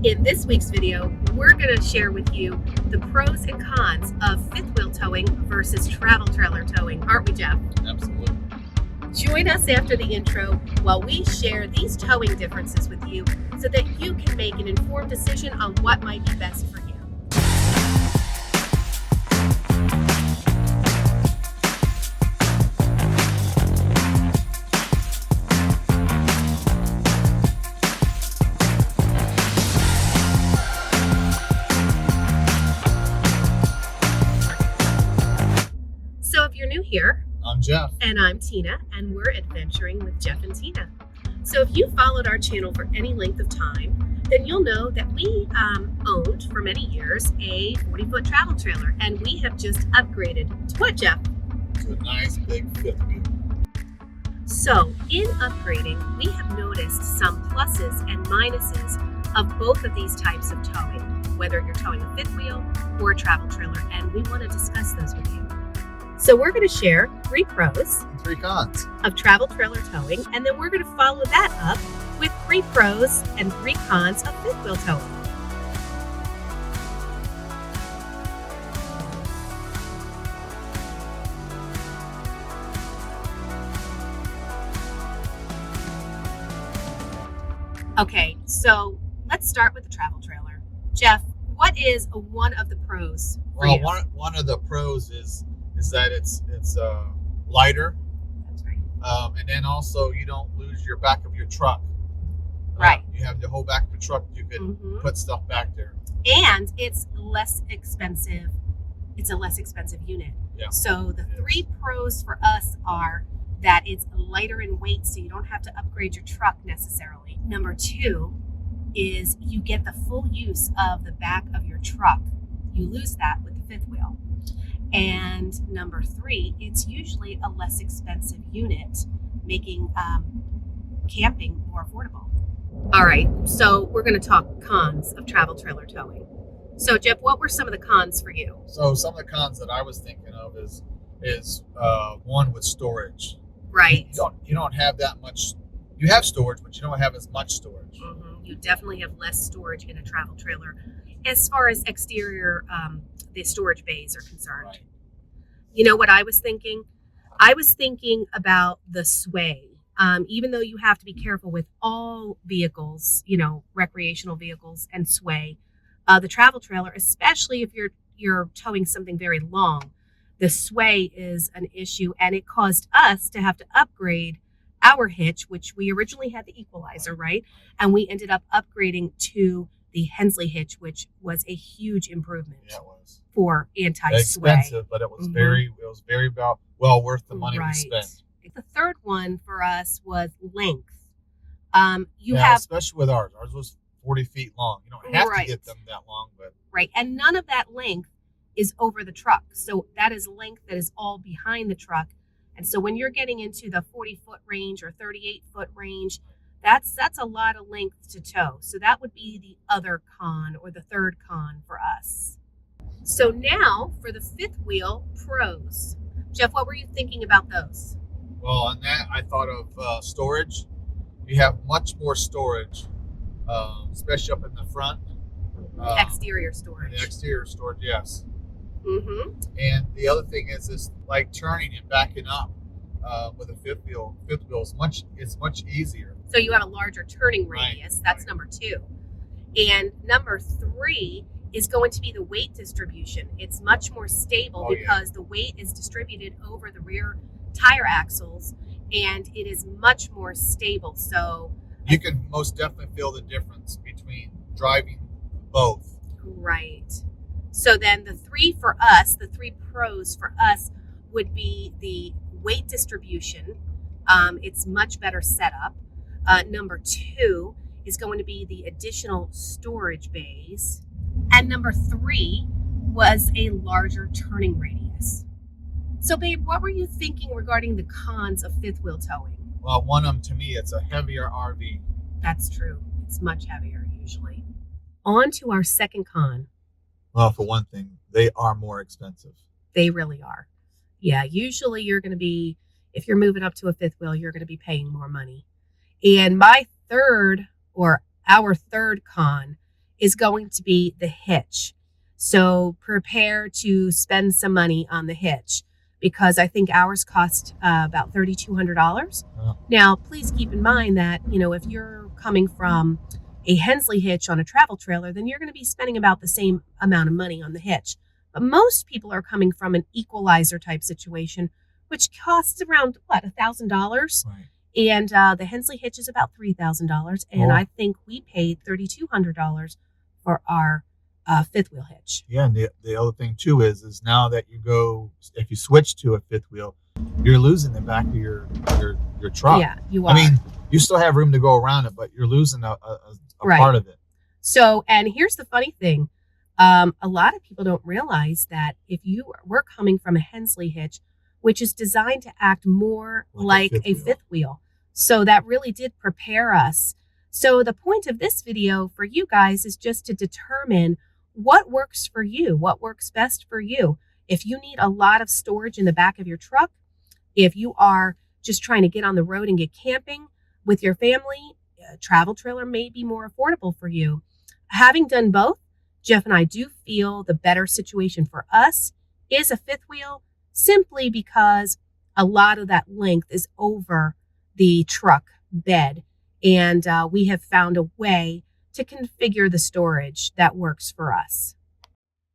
In this week's video, we're going to share with you the pros and cons of fifth wheel towing versus travel trailer towing, aren't we, Jeff? Absolutely. Join us after the intro while we share these towing differences with you so that you can make an informed decision on what might be best for you. So if you're new here, I'm Jeff. and I'm Tina, and we're adventuring with Jeff and Tina. So if you followed our channel for any length of time, then you'll know that we owned for many years a 40-foot travel trailer, and we have just upgraded to what, Jeff? To a nice big fifth wheel. So in upgrading, we have noticed some pluses and minuses of both of these types of towing, whether you're towing a fifth wheel or a travel trailer, and we want to discuss those with you. So we're going to share 3 pros And 3 cons. of travel trailer towing, and then we're going to follow that up with 3 pros and 3 cons of fifth wheel towing. Okay, so let's start with the travel trailer. Jeff, what is one of the pros for Well, you? one of the pros is that it's lighter, That's right. and then also you don't lose your back of your truck. Right. You have the whole back of the truck. You can Mhm. put stuff back there. And it's less expensive. It's a less expensive unit. Yeah. So the It 3 pros for us are that it's lighter in weight, so you don't have to upgrade your truck necessarily. Number 2 is you get the full use of the back of your truck. You lose that with the fifth wheel. And number 3, it's usually a less expensive unit, making camping more affordable. All right, so we're going to talk cons of travel trailer towing. So Jeff, what were some of the cons for you? So some of the cons that I was thinking of is one with storage. Right. You don't have that much. You have storage, but you don't have as much storage. Mhm. You definitely have less storage in a travel trailer as far as exterior, the storage bays are concerned. Right. You know what I was thinking? I was thinking about the sway. Even though you have to be careful with all vehicles, recreational vehicles and sway, the travel trailer, especially if you're towing something very long, the sway is an issue, and it caused us to have to upgrade our hitch, which we originally had the equalizer, right? And we ended up upgrading to the Hensley hitch, which was a huge improvement Yeah, it was for anti-sway. expensive, but it was Mhm. very well worth the money we Right. spent. The third one for us was length. You Yeah, have especially with ours. Ours was 40 feet long. You don't have Right. to get them that long, but right, and none of that length is over the truck. So that is length that is all behind the truck. And so when you're getting into the 40-foot range or 38-foot range, that's a lot of length to tow. So that would be the other con, or the third con for us. So now for the fifth wheel pros. Jeff, what were you thinking about those? well, on that I thought of storage. You have much more storage, especially up in the front. Exterior And storage. the exterior storage, yes. Mm-hmm. And the other thing is like turning and backing up with a fifth wheel. Fifth wheel is much easier. So you have a larger turning Right, radius. That's right. number 2. And number 3 is going to be the weight distribution. It's much more stable Oh, yeah. because the weight is distributed over the rear tire axles, and it is much more stable. So, You can most definitely feel the difference between driving both. right. So then the 3 for us, the 3 pros for us would be the weight distribution. It's much better set up. Number 2 is going to be the additional storage bays. And number 3 was a larger turning radius. So, babe, what were you thinking regarding the cons of fifth wheel towing? Well, one of them, to me, it's a heavier RV. That's true. It's much heavier usually. On to our second con. Well, for one thing, they are more expensive. They really are. Yeah, usually you're going to be, if you're moving up to a fifth wheel, you're going to be paying more money. And our third con is going to be the hitch. So prepare to spend some money on the hitch, because I think ours cost about $3,200. Oh. Now, please keep in mind that, if you're coming from a Hensley hitch on a travel trailer, then you're going to be spending about the same amount of money on the hitch. But most people are coming from an equalizer type situation, which costs around, $1,000? Right. And the Hensley hitch is about $3,000. And Oh. I think we paid $3,200 for our fifth wheel hitch. Yeah, and the other thing too is now that if you switch to a fifth wheel, you're losing the back of your truck. Yeah, you are. I mean, you still have room to go around it, but you're losing a Right. part of it. So, and here's the funny thing. A lot of people don't realize that if you were coming from a Hensley hitch, which is designed to act more like a fifth wheel. So that really did prepare us. So the point of this video for you guys is just to determine what works for you, what works best for you. If you need a lot of storage in the back of your truck, if you are just trying to get on the road and get camping with your family, a travel trailer may be more affordable for you. Having done both, Jeff and I do feel the better situation for us is a fifth wheel, simply because a lot of that length is over the truck bed. And we have found a way to configure the storage that works for us.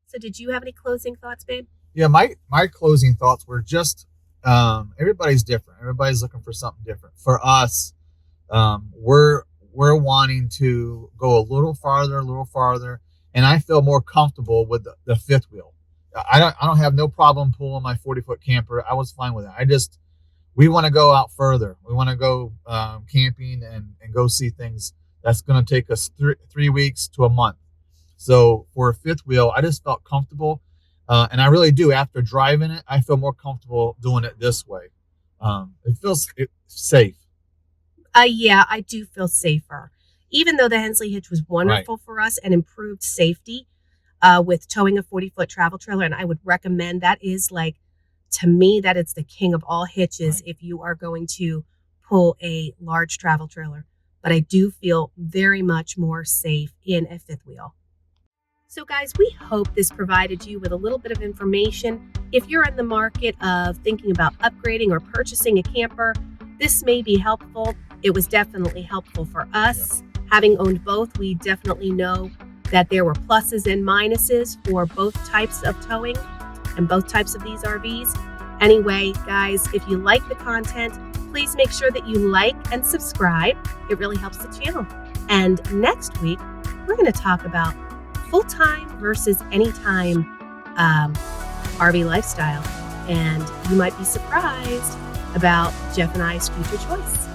So did you have any closing thoughts, babe? Yeah, my closing thoughts were just everybody's different. Everybody's looking for something different. For us, we're wanting to go a little farther, and I feel more comfortable with the fifth wheel. I don't have no problem pulling my 40-foot camper. I was fine with it. We want to go out further. We want to go camping and go see things. That's going to take us 3 weeks to a month. So for a fifth wheel, I just felt comfortable. And I really do. After driving it, I feel more comfortable doing it this way. It feels safe. Yeah, I do feel safer. Even though the Hensley hitch was wonderful for us and improved safety with towing a 40-foot travel trailer, and I would recommend that is to me, that it's the king of all hitches if you are going to pull a large travel trailer. But I do feel very much more safe in a fifth wheel. So guys, we hope this provided you with a little bit of information. If you're in the market of thinking about upgrading or purchasing a camper, this may be helpful. It was definitely helpful for us. Yep. Having owned both, we definitely know that there were pluses and minuses for both types of towing and both types of these RVs. Anyway, guys, if you like the content, please make sure that you like and subscribe. It really helps the channel. And next week, we're going to talk about full-time versus anytime RV lifestyle. And you might be surprised about Jeff and I's future choice.